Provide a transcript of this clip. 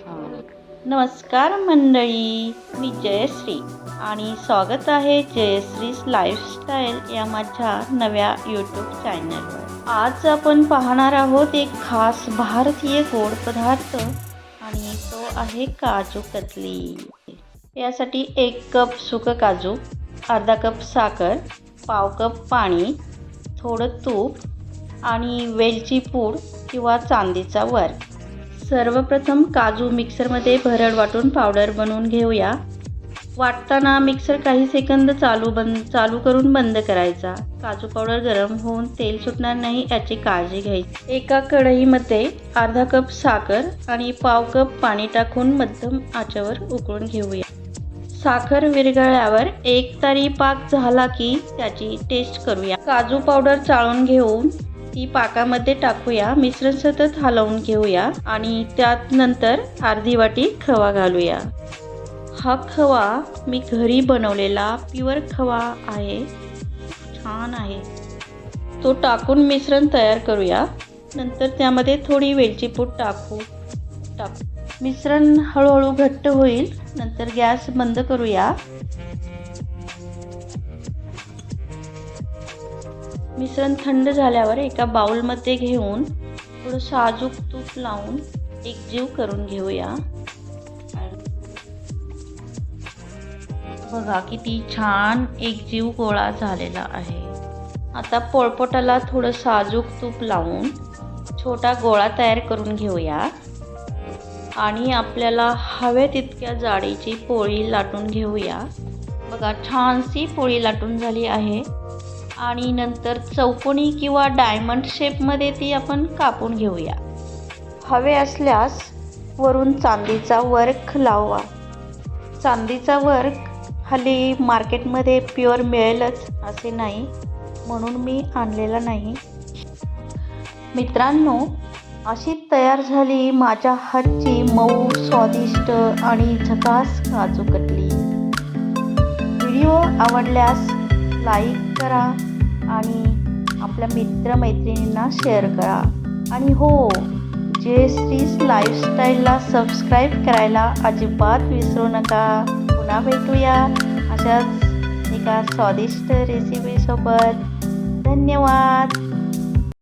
नमस्कार मंडळी, मी जयश्री आणि स्वागत आहे जयश्रीज लाईफस्टाईल या माझ्या नव्या यूट्यूब चॅनलवर। आज आपण पाहणार आहोत एक खास भारतीय गोड पदार्थ आणि तो आहे काजू कतली। यासाठी 1 कप सुकं काजू, अर्धा कप साखर, पाव कप पाणी, थोडं तूप आणि वेलची पूड किंवा चांदीचा वर्क। सर्वप्रथम काजू मिक्सरमध्ये भरड वाटून पावडर बनवून घेऊया। वाटताना मिक्सर काही सेकंद चालू करून बंद करायचा। काजू पावडर गरम होऊन तेल सुटणार नाही याची काळजी घ्यायची। एका कढईमध्ये अर्धा कप साखर आणि पाव कप पाणी टाकून मध्यम आचेवर उकळून घेऊया। साखर विरघळल्यावर एक तारी पाक झाला की त्याची टेस्ट करूया। काजू पावडर चाळून घेऊन ती पाकामध्ये टाकूया। मिश्रण सतत हलवून घेऊया आणि त्यात नंतर अर्धी वाटी खवा घालूया। हा खवा मी घरी बनवलेला प्युअर खवा आहे, छान आहे। तो टाकून मिश्रण तयार करूया। नंतर त्यामध्ये थोडी वेलची पूड टाकू। मिश्रण हळूहळू घट्ट होईल। नंतर गॅस बंद करूया। मिश्रण थंड झाल्यावर एका बाउलमध्ये घेऊन थोडं साजूक तूप लावून एकजीव करून घेऊया। बघा किती छान एकजीव गोळा झालेला आहे। आता पोळपाटाला थोडं साजूक तूप लावून छोटा गोळा तयार करून घेऊया आणि आपल्याला हव्या तितक्या जाडीची पोळी लाटून घेऊया। बघा छानशी पोळी लाटून झाली आहे आणि नंतर चौकोनी किंवा डायमंड शेपमध्ये ती आपण कापून घेऊया। हवे असल्यास वरून चांदीचा वर्क लावा। चांदीचा वर्क हल्ली मार्केटमध्ये प्युअर मिळेलच असे नाही, म्हणून मी आणलेला नाही। मित्रांनो, अशी तयार झाली माझ्या हातची मऊ स्वादिष्ट आणि झकास काजू कतली। व्हिडिओ आवडल्यास लाईक करा आणि आपल्या मित्रमैत्रिणींना शेअर करा आणि हो, जयश्रीज लाईफस्टाईलला सबस्क्राईब करायला अजिबात विसरू नका। पुन्हा भेटूया अशाच एका स्वादिष्ट रेसिपीसोबत। धन्यवाद।